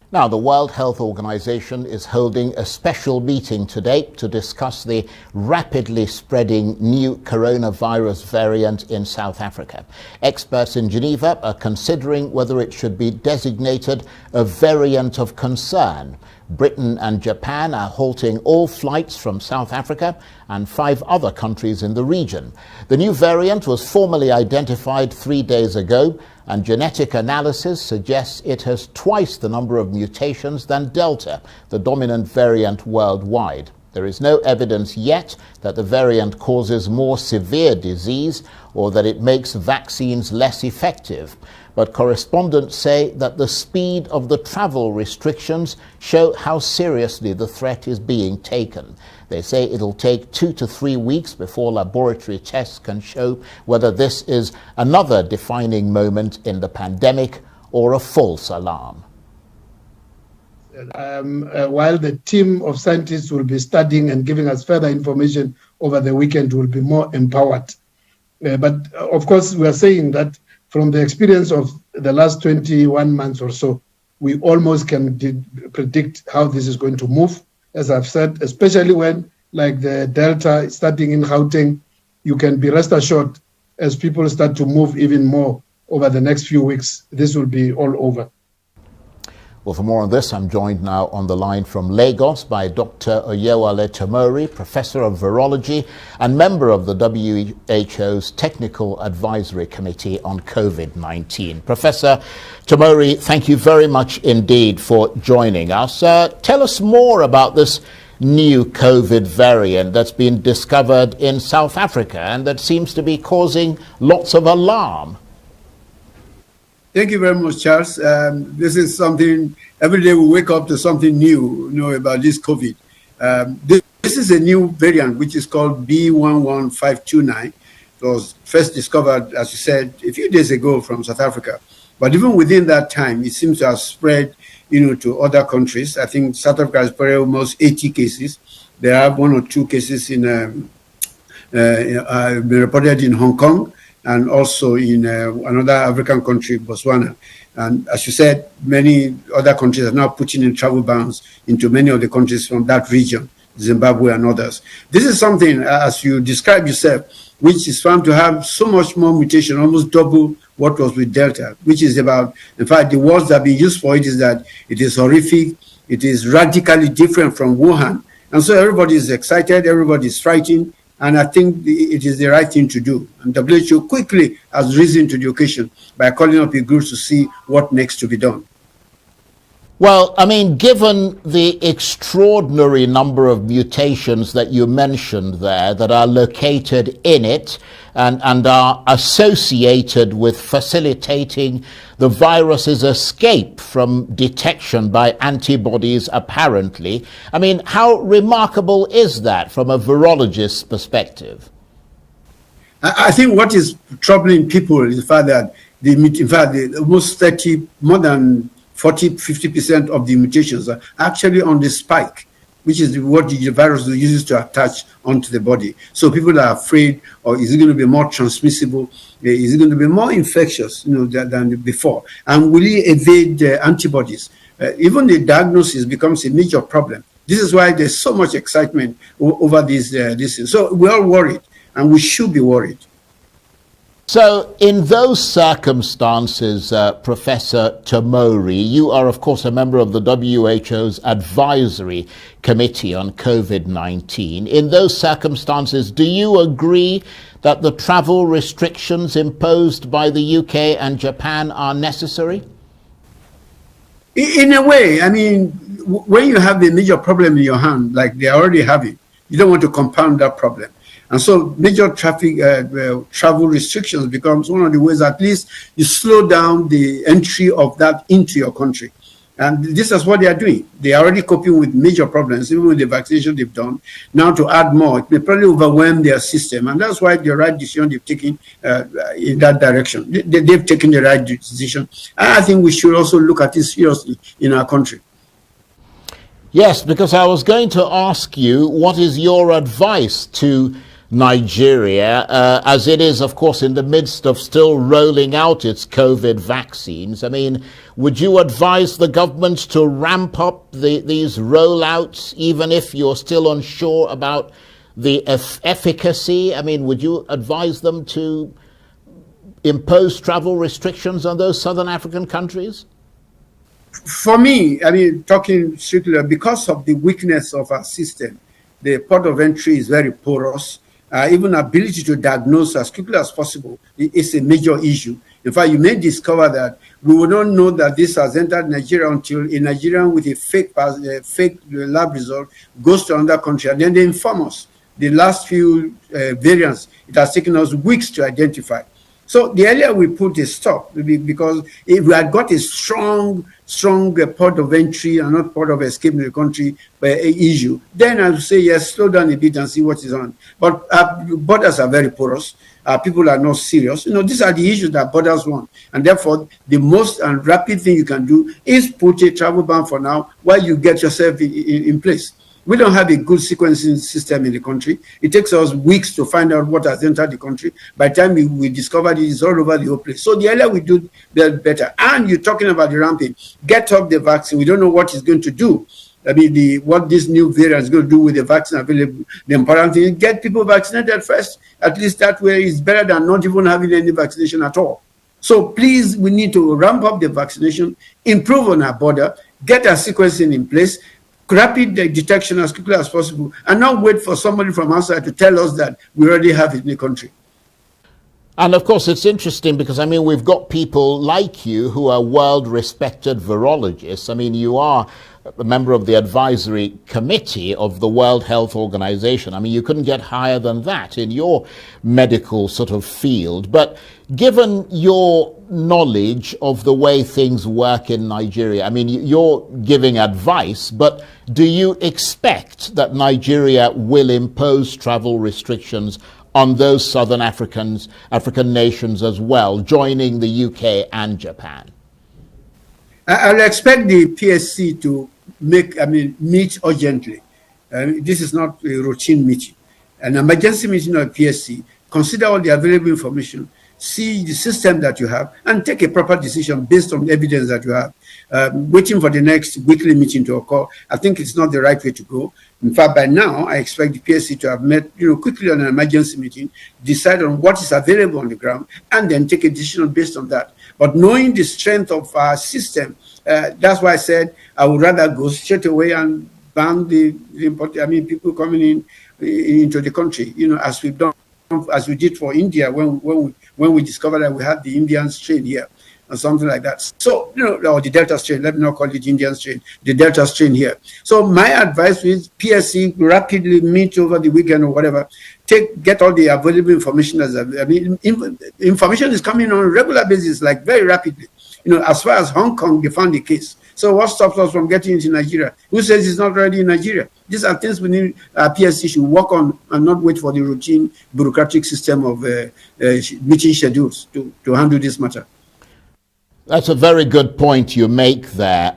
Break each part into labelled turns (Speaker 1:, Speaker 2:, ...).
Speaker 1: Now, the World Health Organization is holding a special meeting today to discuss the rapidly spreading new coronavirus variant in South Africa. Experts in Geneva are considering whether it should be designated a variant of concern. Britain and Japan are halting all flights from South Africa and 5 other countries in the region. The new variant was formally identified 3 days ago, and genetic analysis suggests it has twice the number of mutations than Delta, the dominant variant worldwide. There is no evidence yet that the variant causes more severe disease or that it makes vaccines less effective. But correspondents say that the speed of the travel restrictions show how seriously the threat is being taken. They say it'll take 2 to 3 weeks before laboratory tests can show whether this is another defining moment in the pandemic or a false alarm.
Speaker 2: While the team of scientists will be studying and giving us further information over the weekend, we'll be more empowered. But of course, we are saying that from the experience of the last 21 months or so, we almost can predict how this is going to move. As I've said, especially when, like the Delta starting in Gauteng, you can be rest assured as people start to move even more over the next few weeks, this will be all over.
Speaker 1: Well, for more on this, I'm joined now on the line from Lagos by Dr. Oyewale Tomori, Professor of Virology and member of the WHO's Technical Advisory Committee on COVID-19. Professor Tomori, thank you very much indeed for joining us. Tell us more about this new COVID variant that's been discovered in South Africa and that seems to be causing lots of alarm.
Speaker 3: Thank you very much, Charles. This is something, every day we wake up to something new, about this COVID. This is a new variant, which is called B11529. It was first discovered, as you said, a few days ago from South Africa. But even within that time, it seems to have spread, to other countries. I think South Africa has spread almost 80 cases. There are 1 or 2 cases been reported in Hong Kong, and also in another African country, Botswana. And as you said, many other countries are now putting in travel bans into many of the countries from that region, Zimbabwe and others. This is something, as you described yourself, which is found to have so much more mutation, almost double what was with Delta, which is about, in fact, the words that have been used for it is that it is horrific, it is radically different from Wuhan. And so everybody is excited, everybody is frightened, and I think it is the right thing to do. And WHO quickly has risen to the occasion by calling up a group to see what next to be done.
Speaker 1: Well, I mean, given the extraordinary number of mutations that you mentioned there that are located in it and are associated with facilitating the virus's escape from detection by antibodies, apparently, I mean, how remarkable is that from a virologist's perspective?
Speaker 3: I think what is troubling people is the fact that almost 30, more than 40–50% of the mutations are actually on the spike, which is what the virus uses to attach onto the body. So people are afraid, or is it going to be more transmissible? Is it going to be more infectious, than before? And will it evade antibodies? Even the diagnosis becomes a major problem. This is why there's so much excitement over this. So we're all worried, and we should be worried.
Speaker 1: So in those circumstances, Professor Tomori, you are, of course, a member of the WHO's Advisory Committee on COVID-19. In those circumstances, do you agree that the travel restrictions imposed by the UK and Japan are necessary?
Speaker 3: In a way, I mean, when you have the major problem in your hand, like they already have it, you don't want to compound that problem. And so major travel restrictions becomes one of the ways at least you slow down the entry of that into your country. And this is what they are doing. They are already coping with major problems, even with the vaccination they've done. Now to add more, it may probably overwhelm their system. And that's why the right decision they've taken in that direction. They've taken the right decision. And I think we should also look at this seriously in our country.
Speaker 1: Yes, because I was going to ask you, what is your advice to Nigeria, as it is, of course, in the midst of still rolling out its COVID vaccines. I mean, would you advise the government to ramp up these rollouts, even if you're still unsure about the efficacy? I mean, would you advise them to impose travel restrictions on those southern African countries?
Speaker 3: For me, I mean, talking strictly, because of the weakness of our system, the port of entry is very porous. Even ability to diagnose as quickly as possible is a major issue. In fact, you may discover that we will not know that this has entered Nigeria until a Nigerian with a fake lab result goes to another country, and then they inform us. The last few variants, it has taken us weeks to identify. So the earlier we put a stop, because if we had got a strong port of entry and not port of escape in the country issue, then I would say, yes, slow down a bit and see what is on. But borders are very porous. People are not serious. These are the issues that borders want. And therefore, the most and rapid thing you can do is put a travel ban for now while you get yourself in place. We don't have a good sequencing system in the country. It takes us weeks to find out what has entered the country. By the time we discover it, it's all over the whole place. So the earlier we do, the better. And you're talking about the ramping. Get up the vaccine. We don't know what it's going to do. I mean, what this new variant is going to do with the vaccine available. The important thing is get people vaccinated first. At least that way is better than not even having any vaccination at all. So please, we need to ramp up the vaccination, improve on our border, get our sequencing in place, rapid detection as quickly as possible, and not wait for somebody from outside to tell us that we already have it in the country.
Speaker 1: And of course, it's interesting because, I mean, we've got people like you who are world-respected virologists. I mean, you are a member of the advisory committee of the World Health Organization. I mean, you couldn't get higher than that in your medical sort of field. But given your knowledge of the way things work in Nigeria, I mean, you're giving advice, but do you expect that Nigeria will impose travel restrictions on those southern African nations as well, joining the UK and Japan?
Speaker 3: I'll expect the PSC to meet urgently. This is not a routine meeting. An emergency meeting of PSC, consider all the available information, see the system that you have, and take a proper decision based on the evidence that you have. Waiting for the next weekly meeting to occur, I think it's not the right way to go. In fact, by now, I expect the PSC to have met quickly on an emergency meeting, decide on what is available on the ground, and then take a decision based on that. But knowing the strength of our system, that's why I said I would rather go straight away and ban the people coming into the country, as we've done, as we did for India when we discovered that we had the Indian strain here or something like that. So, or the Delta strain, let me not call it Indian strain, the Delta strain here. So my advice is PSC rapidly meet over the weekend or whatever, get all the available information. Information is coming on a regular basis, like very rapidly. As far as Hong Kong, they found the case. So what stops us from getting into Nigeria? Who says it's not already in Nigeria? These are things we need PSC should work on and not wait for the routine bureaucratic system of meeting schedules to handle this matter.
Speaker 1: That's a very good point you make there.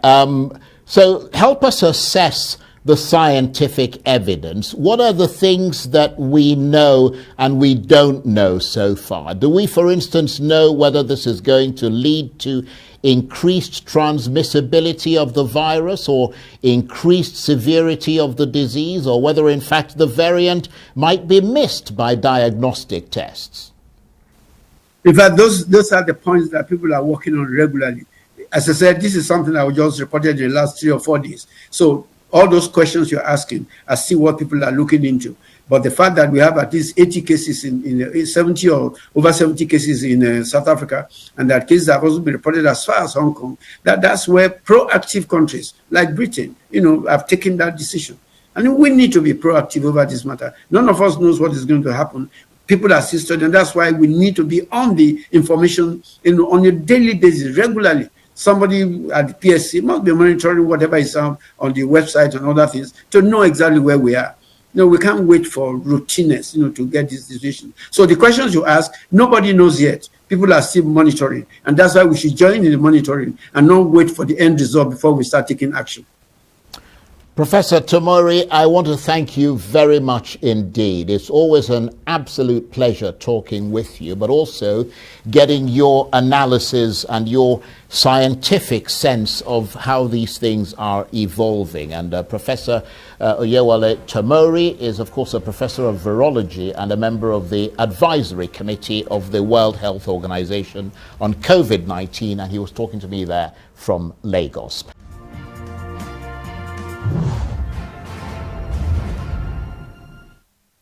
Speaker 1: So help us assess the scientific evidence. What are the things that we know and we don't know so far? Do we, for instance, know whether this is going to lead to increased transmissibility of the virus or increased severity of the disease, or whether, in fact, the variant might be missed by diagnostic tests?
Speaker 3: In fact, those are the points that people are working on regularly. As I said, this is something I was just reported in the last 3 or 4 days. So all those questions you're asking, I see what people are looking into. But the fact that we have at least 80 cases in 70 or over 70 cases in South Africa, and that cases have also been reported as far as Hong Kong, that's where proactive countries like Britain, have taken that decision. And we need to be proactive over this matter. None of us knows what is going to happen. People are assisted, and that's why we need to be on the information on a daily basis, regularly. Somebody at the PSC must be monitoring whatever is on the website and other things to know exactly where we are. We can't wait for routineness, to get this decision. So the questions you ask, nobody knows yet. People are still monitoring, and that's why we should join in the monitoring and not wait for the end result before we start taking action.
Speaker 1: Professor Tomori, I want to thank you very much indeed. It's always an absolute pleasure talking with you, but also getting your analysis and your scientific sense of how these things are evolving. And Professor Oyewale Tomori is, of course, a professor of virology and a member of the advisory committee of the World Health Organization on COVID-19, and he was talking to me there from Lagos.